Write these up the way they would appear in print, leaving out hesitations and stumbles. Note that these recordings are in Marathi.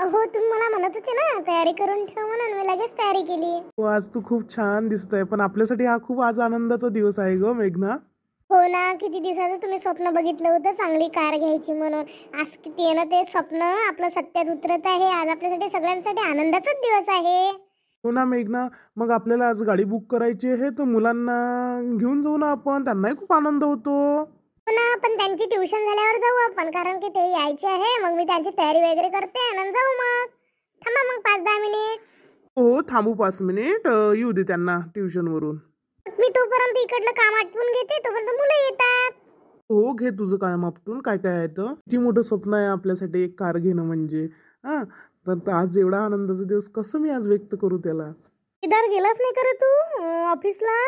हो, तुम्ही मला म्हणत होते ना तयारी करून ठेव म्हणून मी लगेच तयारी केली. हो, आज तू खूप छान दिसतंय, पण आपल्यासाठी हा खूप आज आनंदाचा दिवस आहे ग मेघना. हो ना, किती दिवसाचं तुम्ही स्वप्न बघितलं होतं चांगली कार घ्यायची म्हणून. आज किती आहे ना ते स्वप्न आपलं सत्यात उतरत आहे. आज आपल्यासाठी सगळ्यांसाठी आनंदाचाच दिवस आहे. हो ना मेघना, मग आपल्याला आज गाडी बुक करायची आहे, तर मुलांना घेऊन जाऊ ना आपण, त्यांनाही खूप आनंद होतो. हो ना, पण त्यांची ट्युशन झाल्यावर जाऊ आपण, कारण की ते यायचे आहे. मग मी त्यांची तयारी वगैरे करते आणि जाऊ मग. थांबा मग 5-10 मिनिट. हो, थांबू 5 मिनिट, येऊ दे त्यांना ट्युशनवरून. मी तोपर्यंत इकडलं काम आटपून घेते, तोपर्यंत मुलं येतात. हो, घे तुझं काम आपटून. काय काय आहे तर किती मोठं स्वप्न आहे आपल्यासाठी एक कार घेणं म्हणजे. हा, तर आज एवढा आनंदाचा दिवस कसं मी आज व्यक्त करू त्याला. केदार गेलाच नाही का रे तू ऑफिसला?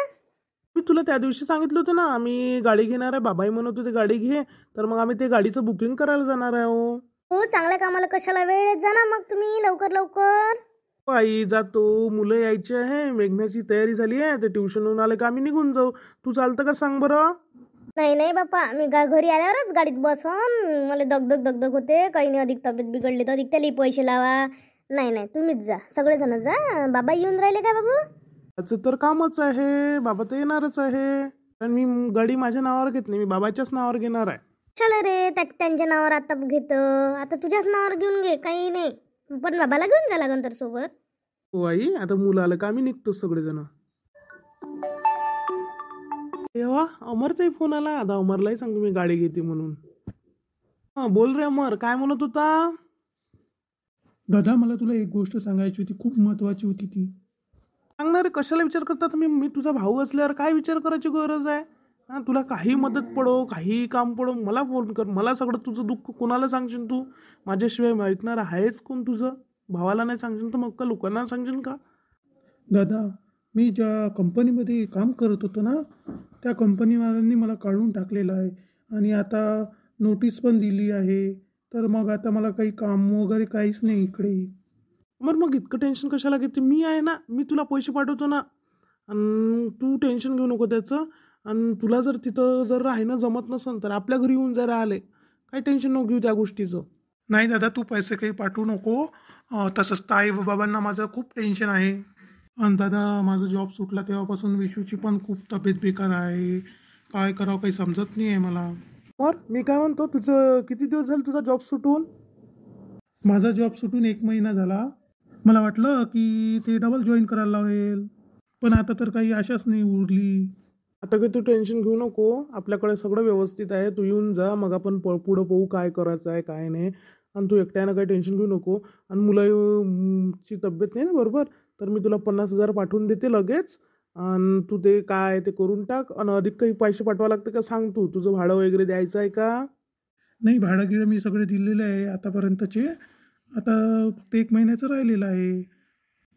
मी तुला त्या दिवशी सांगितलं होतं ना, आम्ही गाडी घेणार आहे. बाबाई म्हणत होते गाडी घे, तर मग आम्ही ते गाडीचं बुकिंग करायला जाणार आहे. हो, चांगल्या कामाला कशाला वेळ येत जा ना मग तुम्ही लवकर लवकर. हो आई, जातो. मुलं यायची आहे, मेघण्याची तयारी झाली आहे, ते ट्युशनहून आले का आम्ही निघून जाऊ. तू चालतं का सांग बरं. नाही नाही बाप्पा, मी घरी आल्यावरच गाडीत बसन. मला दगदग दगदग होते. काही नाही, अधिक तब्येत बिघडली तर अधिक त्याला पैसे लावा. नाही नाही, तुम्हीच जा, सगळेजण जा. बाबा येऊन राहिले का बाबू? त्याचं तर कामच आहे, बाबा तर येणारच आहे. पण मी गाडी माझ्या नावावर घेत नाही, मी बाबाच्याच नावावर घेणार आहे. चला रे, त्यांच्या नावावर आता घेत, आता तुझ्याच नावावर घेऊन घे, काही नाही. पण बाबाला घेऊन जा लागन तर सोबत. हो आई, आता मुलं आलं का आम्ही निघतो सगळेजण. तेव्हा अमरचाही फोन आला. आता अमरलाही सांगतो मी गाडी घेते म्हणून. हा, बोल रे अमर, काय म्हणत होता. दादा, मला तुला एक गोष्ट सांगायची होती, खूप महत्वाची होती ती. सांगणार कशाला विचार करता तुम्ही. मी तुझा भाऊ असल्यावर काय विचार करायची गरज आहे. हा, तुला काही मदत पडो, काही काम पडो, मला फोन कर. मला सगळं तुझं दुःख कोणाला सांगशील तू. माझ्याशिवाय ऐकणार आहेच कोण तुझं. भावाला नाही सांगशील तर मग का लोकांना सांगशील का. दादा, मी ज्या कंपनीमध्ये काम करत होतो ना, त्या कंपनीवाल्यांनी मला काढून टाकलेलं आहे आणि आता नोटीस पण दिली आहे. तर मग आता मला काही काम वगैरे काहीच नाही इकडे. मग इतकं टेन्शन कशाला घेते. मी आहे ना, मी तुला पैसे पाठवतो ना. आणि तू टेन्शन घेऊ नको त्याचं. आणि तुला जर तिथं जर राहणं जमत नसेल तर आपल्या घरी येऊन जर राहिले, काही टेन्शन नको घेऊ त्या गोष्टीचं. नाही दादा, तू पैसे काही पाठवू नको. तसंच तर आई बाबांना माझं खूप टेन्शन आहे. आणि दादा, माझा जॉब सुटला तेव्हापासून विशूची पण खूप तब्येत बेकार आहे. काय करावं काही समजत नाही आहे मला. मी काय म्हणतो, तुझं किती दिवस झाले तुझा जॉब सुटून. माझा जॉब सुटून 1 महिना झाला. मला वाटलं की ते डबल जॉईन करायला लावेल, पण आता तर काही आशाच नाही उरली. आता काही तू टेन्शन घेऊ नको, आपल्याकडे सगळं व्यवस्थित आहे. तू येऊन जा, मग आपण पुढं पाहू काय करायचं आहे काय नाही. आणि तू एकट्यानं काही टेन्शन घेऊ नको. आणि मुलाची तब्येत नाही ना बरोबर, तर मी तुला 50,000 पाठवून देते लगेच. आणि तू ते काय ते करून टाक. आणि अधिक काही पैसे पाठवा लागते का सांग. तू तुझं भाडं वगैरे द्यायचं आहे का. नाही, भाडं गिळं मी सगळे दिलेले आहे आतापर्यंतचे. आता फक्त 1 महिन्याचं राहिलेलं आहे.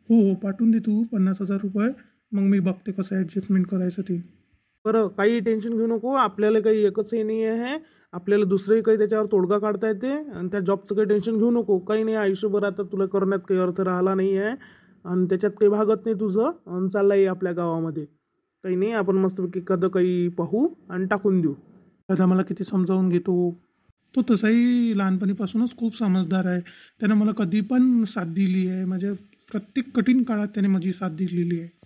हो हो, पाठवून दे तू 50,000 रुपये. मग मी बघते कसं ॲडजस्टमेंट करायचं ते. बरं, काही टेन्शन घेऊ नको. आपल्याला काही एकच हे नाही आहे, आपल्याला दुसरंही काही त्याच्यावर तोडगा काढता येते. आणि त्या जॉबचं काही टेन्शन घेऊ नको. काही नाही, आयुष्यभर आता तुला करण्यात काही अर्थ राहिला नाही आहे. आणि त्याच्यात काही भागत नाही तुझं. आणि चालला आहे आपल्या गावामध्ये. काही नाही, आपण मस्तपैकी एखादं काही पाहू आणि टाकून देऊ. दादा मला किती समजावून घेतो. तो तसाही लहानपणीपासूनच खूप समजदार आहे. त्यानं मला कधी पण साथ दिली आहे. माझ्या प्रत्येक कठीण काळात त्याने माझी साथ दिलेली आहे.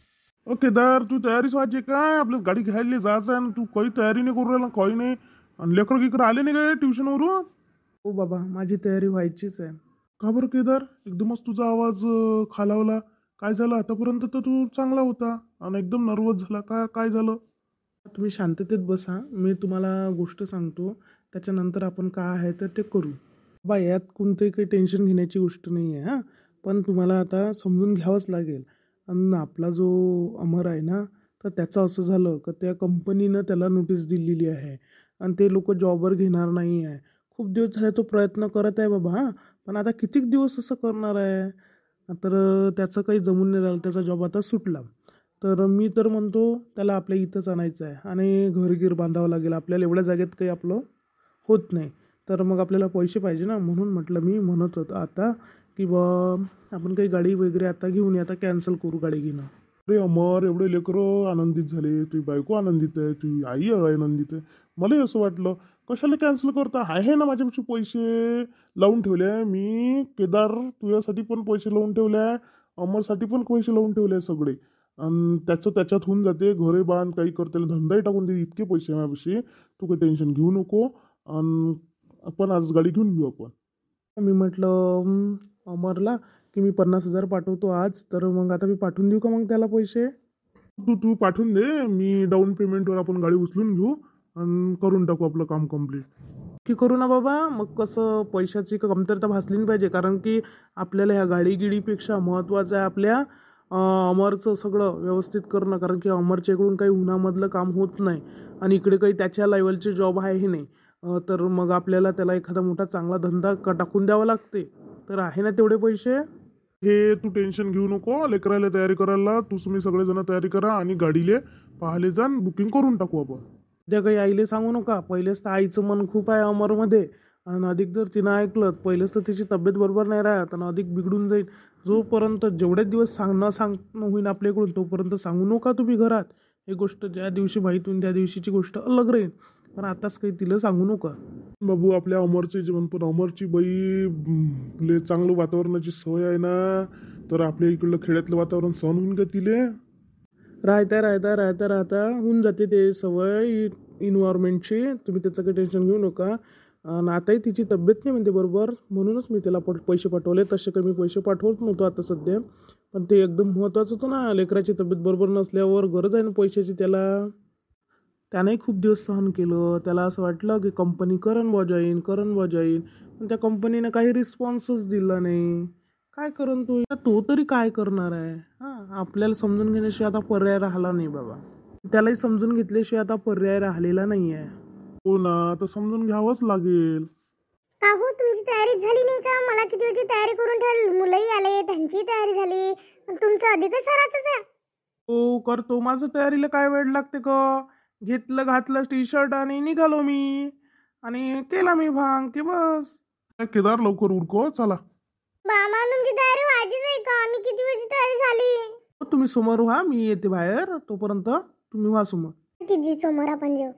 केदार, तू तयारीच व्हायची काय. आपल्या गाडी घ्यायला जायचं आहे. तू काही तयारी नाही करू राहिला, काही नाही. आणि लेकरं गिकरं आले नाही काय ट्युशनवरून. हो बाबा, माझी तयारी व्हायचीच आहे. का बरं केदार, एकदमच तुझा आवाज खालावला. काय झालं. आतापर्यंत तर तू चांगला होता आणि एकदम नर्वस झाला. काय झालं. तुम्ही शांततेत बसा, मी तुम्हाला गोष्ट सांगतो. त्याच्यानंतर आपण काय आहे तर ते करू. बा, यात कोणतंही काही टेन्शन घेण्याची गोष्ट नाही आहे. हां, पण तुम्हाला आता समजून घ्यावंच लागेल. आणि आपला जो अमर आहे ना, तर त्याचं असं झालं का त्या कंपनीनं त्याला नोटीस दिलेली आहे. आणि ते लोक जॉबवर घेणार नाही आहे. खूप दिवस झाले तो प्रयत्न करत आहे बाबा. हां, पण आता कितीक दिवस असं करणार आहे. तर त्याचं काही जमून नाही राहिलं, त्याचा जॉब आता सुटला. तर मी तर म्हणतो त्याला आपल्या इथंच आणायचं आहे. आणि घरगीर बांधावं लागेल आपल्याला. एवढ्या जागेत काही आपलं होत नाही. तर मग आपल्याला पैसे पाहिजे ना, म्हणून म्हटलं मी म्हणत होतो आता की बा आपण काही गाडी वगैरे आता घेऊन आता कॅन्सल करू गाडी घेणं. अरे अमर, एवढे लेकरं आनंदित झाले, तुझी बायको आनंदित आहे, तुझी आई आनंदित आहे. मलाही असं वाटलं. कशाला कॅन्सल करता? आहे ना माझ्यापाशी पैसे लावून ठेवले आहे मी. केदार तुझ्यासाठी पण पैसे लावून ठेवले आहे, अमरसाठी पण पैसे लावून ठेवले आहे सगळे. आणि त्याच्यात होऊन जाते. घरे बांध काही करते, धंदाही टाकून दे. इतके पैसे आहे माझ्यापाशी, तू काही टेन्शन घेऊ नको. आणि आपण आज गाडी घेऊन घेऊ आपण. मी म्हटलं अमरला की मी 50,000 पाठवतो आज, तर मग आता मी पाठवून देऊ का मग त्याला पैसे? तू पाठवून दे. मी डाऊन पेमेंटवर आपण गाडी उचलून घेऊ आणि करून टाकू आपलं काम कम्प्लीट. की करू ना बाबा. मग कसं पैशाची कमतरता भासली नाही पाहिजे, कारण की आपल्याला ह्या गाडीगिडीपेक्षा महत्त्वाचं आहे आपल्या अमरचं सगळं व्यवस्थित करणं. कारण की अमरच्या इकडून काही उन्हामधलं काम होत नाही आणि इकडे काही त्याच्या लेवलचे जॉब आहे नाही. तर मग आपल्याला त्याला एखादा मोठा चांगला धंदा टाकून द्यावा लागते. तर आहे ना तेवढे पैसे? हे तू टेन्शन घेऊ नको. लेकराला तयारी करायला तुम्ही सगळेजण तयारी करा आणि गाडीले पाहाले जाण, बुकिंग करून टाकू आपण. त्या काही आईले सांगू नका. पहिलेच तर आईचं मन खूप आहे अमरमध्ये, आणि अधिक जर तिनं ऐकलं पहिलेच तर तिची तब्येत बरोबर नाही राहत आणि अधिक बिघडून जाईल. जोपर्यंत जेवढे दिवस सांगणं होईन आपल्याकडून तोपर्यंत सांगू नका तुम्ही घरात. ही गोष्ट ज्या दिवशी माहीत होईन त्या दिवशीची गोष्ट अलग राहील, पण आताच काही तिला सांगू नका. बाबू आपल्या अमरचे जेवण, पण अमरची लय चांगलं वातावरणाची सवय आहे ना, तर आपल्या इकडलं खेड्यातलं वातावरण सहन होईन का तिले? राहता होऊन जाते ते सवय इन्व्हायरमेंटची. तुम्ही त्याचं काही टेन्शन घेऊ नका. आणि आताही तिची तब्येत नाही म्हणते बरोबर, म्हणूनच मी त्याला पैसे पाठवले. तसे कमी पैसे पाठवत नव्हतो आता सध्या, पण ते एकदम महत्त्वाचं होतं ना. लेकराची तब्येत बरोबर नसल्यावर गरज आहे ना पैशाची त्याला. त्यानंही खूप दिवस सहन केलं. त्याला असं वाटलं की कंपनी करण बजाईन, पण त्या कंपनीनं काही रिस्पॉन्सच दिला नाही. काय करण तो तरी काय करणार आहे? आपल्याला समजून घेण्याशिवाय आता पर्याय राहिला नाही बाबा. त्यालाही समजून घेतल्याशिवाय आता पर्याय राहिलेला नाही आहे. हो ना, तर समजून घ्यावंच लागेल. काहू तुमची तयारी झाली नाही का? मला किती वेळची तयारी करून ठेवली. मुलंही आले, त्यांचीही तयारी झाली, पण तुमचं अधिकच सराचंच आहे. हो करतो. माझं तयारीला काय वेळ लागते का? घेतलं घातलं टी शर्ट आणि निघालो मी, आणि केला मी भांग की बस. केदार लवकर उरको, चला. मामा तुमची तयारी व्हायचीच आहे का? मी किती वेळची तयारी झाली. तुम्ही समोर व्हा, मी येते बाहेर. तोपर्यंत तुम्ही व्हा समोर. तिची समोर आपण जेव.